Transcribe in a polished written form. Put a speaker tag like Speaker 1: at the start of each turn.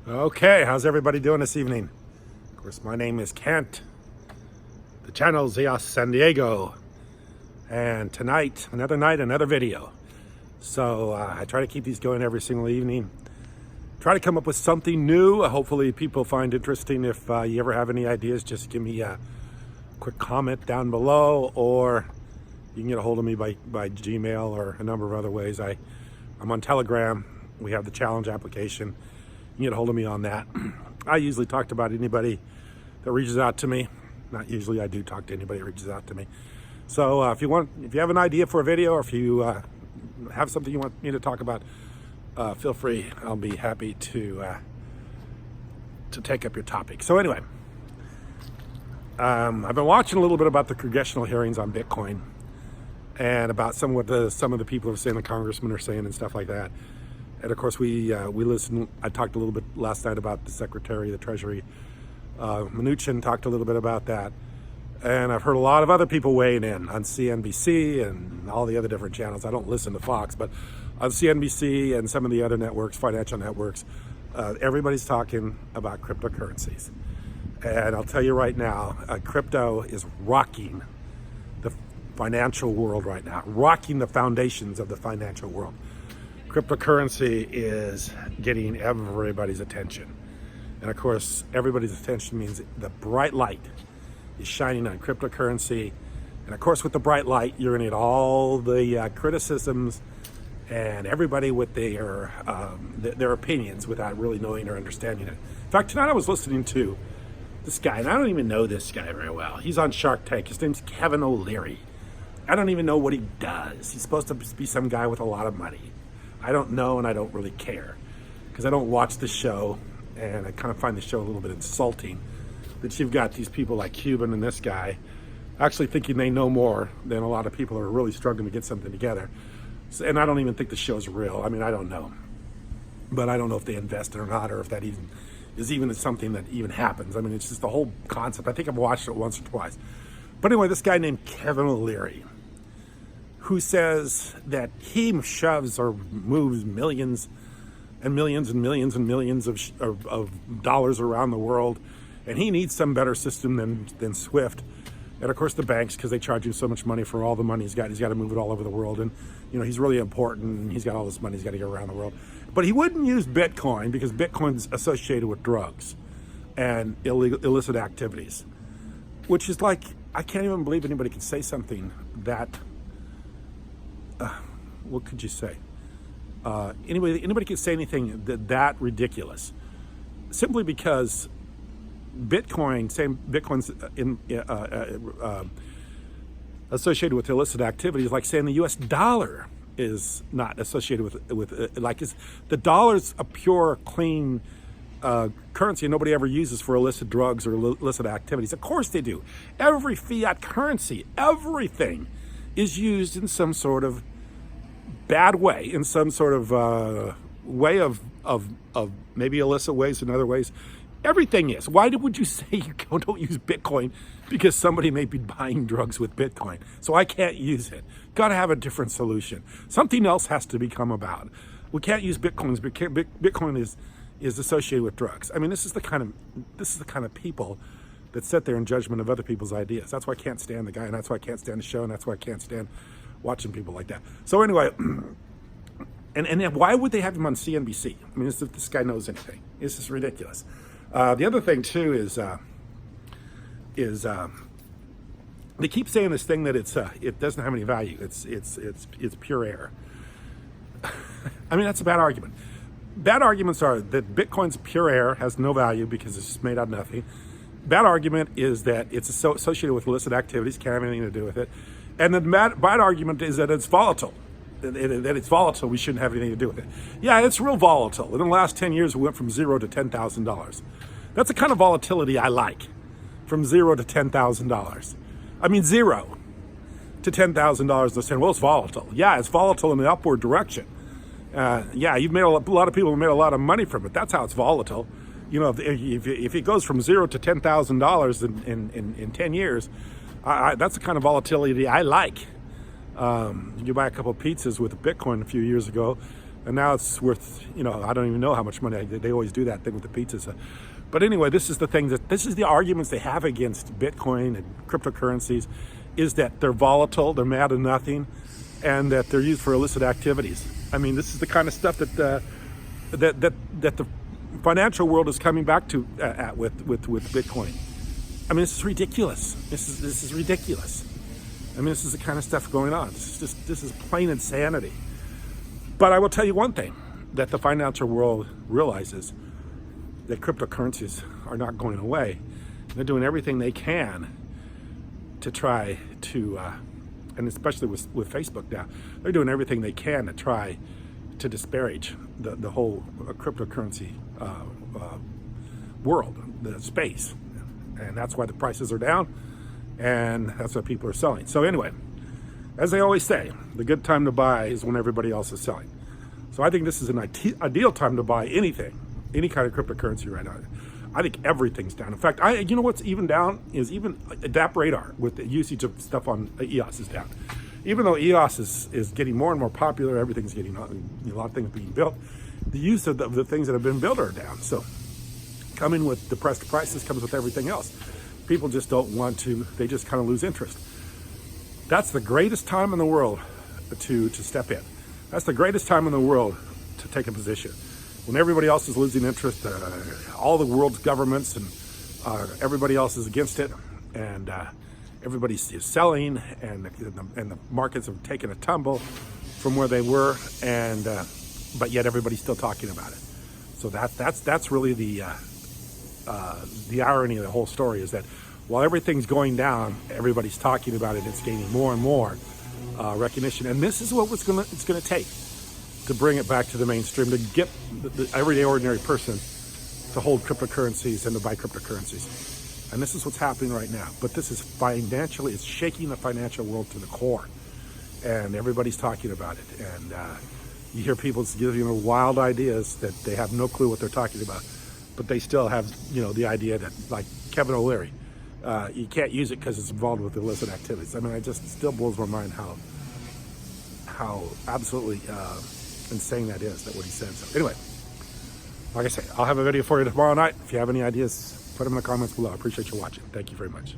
Speaker 1: Okay, how's everybody doing this evening? Of course, my name is Kent. The channel's EOS San Diego. And tonight, another night, another video. So I try to keep these going every single evening. Try to come up with something new. Hopefully people find interesting. If you ever have any ideas, just give me a quick comment down below, or you can get a hold of me by Gmail or a number of other ways. I'm on Telegram. We have the challenge application. You can get a hold of me on that. I usually talk about anybody that reaches out to me. Not usually, I do talk to anybody that reaches out to me. So if you have an idea for a video, or if you have something you want me to talk about, feel free. I'll be happy to take up your topic. So anyway, I've been watching a little bit about the congressional hearings on Bitcoin and about some of the people are saying, the congressmen are saying and stuff like that. And of course, we listened. I talked a little bit last night about the Secretary of the Treasury. Mnuchin talked a little bit about that. And I've heard a lot of other people weighing in on CNBC and all the other different channels. I don't listen to Fox, but on CNBC and some of the other networks, financial networks, everybody's talking about cryptocurrencies. And I'll tell you right now, crypto is rocking the financial world right now, rocking the foundations of the financial world. Cryptocurrency is getting everybody's attention. And of course, everybody's attention means the bright light is shining on cryptocurrency. And of course, with the bright light, you're going to get all the criticisms and everybody with their opinions without really knowing or understanding it. In fact, tonight I was listening to this guy, and I don't even know this guy very well. He's on Shark Tank. His name's Kevin O'Leary. I don't even know what he does. He's supposed to be some guy with a lot of money. I don't know, and I don't really care because I don't watch the show, and I kind of find the show a little bit insulting that you've got these people like Cuban and this guy actually thinking they know more than a lot of people who are really struggling to get something together. So, and I don't even think the show's real. I mean, I don't know. But I don't know if they invested or not, or if that even is even something that even happens. I mean, it's just the whole concept. I think I've watched it once or twice. But anyway, this guy named Kevin O'Leary, who says that he shoves or moves millions and millions and millions and millions of dollars around the world, and he needs some better system than SWIFT. And of course the banks, because they charge him so much money for all the money he's got to move it all over the world. And you know, he's really important, and he's got all this money he's got to get around the world. But he wouldn't use Bitcoin because Bitcoin's associated with drugs and illicit activities, which is like, I can't even believe anybody could say something that, what could you say? Anybody could say anything that ridiculous, simply because Bitcoin's associated with illicit activities, like saying the U.S. dollar is not associated with like the dollar's a pure, clean currency, and nobody ever uses for illicit drugs or illicit activities. Of course they do. Every fiat currency, everything is used in some sort of bad way, in some sort of way of maybe illicit ways and other ways. Everything is. Why would you say you don't use Bitcoin? Because somebody may be buying drugs with Bitcoin, so I can't use it. Got to have a different solution. Something else has to become about. We can't use Bitcoins. Bitcoin is associated with drugs. I mean, this is the kind of people that sit there in judgment of other people's ideas. That's why I can't stand the guy, and that's why I can't stand the show, and that's why I can't stand watching people like that. So anyway, and why would they have him on CNBC? I mean, as if this guy knows anything. It's just ridiculous. The other thing too is they keep saying this thing that it doesn't have any value. It's pure air. I mean, that's a bad argument. Bad arguments are that Bitcoin's pure air, has no value because it's just made out of nothing. Bad argument is that it's associated with illicit activities, can't have anything to do with it. And the bad argument is that it's volatile. That it's volatile, we shouldn't have anything to do with it. Yeah, it's real volatile. In the last 10 years, we went from $0 to $10,000. That's the kind of volatility I like, from $0 to $10,000. I mean, $0 to $10,000. They're saying, well, it's volatile. Yeah, it's volatile in the upward direction. Yeah, you've made a lot of people have made a lot of money from it. That's how it's volatile. You know, if it goes from $0 to $10,000 in 10 years, that's the kind of volatility I like. You buy a couple of pizzas with Bitcoin a few years ago, and now it's worth, I don't even know how much money. They always do that thing with the pizzas. But anyway, this is the arguments they have against Bitcoin and cryptocurrencies, is that they're volatile, they're mad at nothing, and that they're used for illicit activities. I mean, this is the kind of stuff that the financial world is coming back to with Bitcoin. I mean, this is ridiculous. This is ridiculous. I mean, this is the kind of stuff going on. This is plain insanity. But I will tell you one thing that the financial world realizes: that cryptocurrencies are not going away. They're doing everything they can to try to, and especially with Facebook now, they're doing everything they can to try to disparage the whole cryptocurrency world, the space. And that's why the prices are down, and that's why people are selling. So anyway, as they always say, the good time to buy is when everybody else is selling. So I think this is an ideal time to buy anything, any kind of cryptocurrency right now. I think everything's down. In fact, you know what's even down is even DApp Radar, with the usage of stuff on EOS, is down. Even though EOS is getting more and more popular, everything's getting a lot of things being built. The use of the things that have been built are down. So coming with depressed prices comes with everything else. People just don't want to. They just kind of lose interest. That's the greatest time in the world to step in. That's the greatest time in the world to take a position. When everybody else is losing interest, all the world's governments and everybody else is against it, and everybody's selling, and the markets have taken a tumble from where they were, and but yet everybody's still talking about it. So that's really the irony of the whole story, is that while everything's going down, everybody's talking about it. It's gaining more and more recognition, and this is what it's going to take to bring it back to the mainstream, to get the everyday ordinary person to hold cryptocurrencies and to buy cryptocurrencies. And this is what's happening right now. But this is financially, it's shaking the financial world to the core, and everybody's talking about it. And you hear people giving wild ideas that they have no clue what they're talking about, but they still have, the idea that, like Kevin O'Leary, you can't use it because it's involved with illicit activities. I mean, it just still blows my mind how absolutely insane that is, that what he said. So anyway, like I say, I'll have a video for you tomorrow night. If you have any ideas, put them in the comments below. I appreciate you watching. Thank you very much.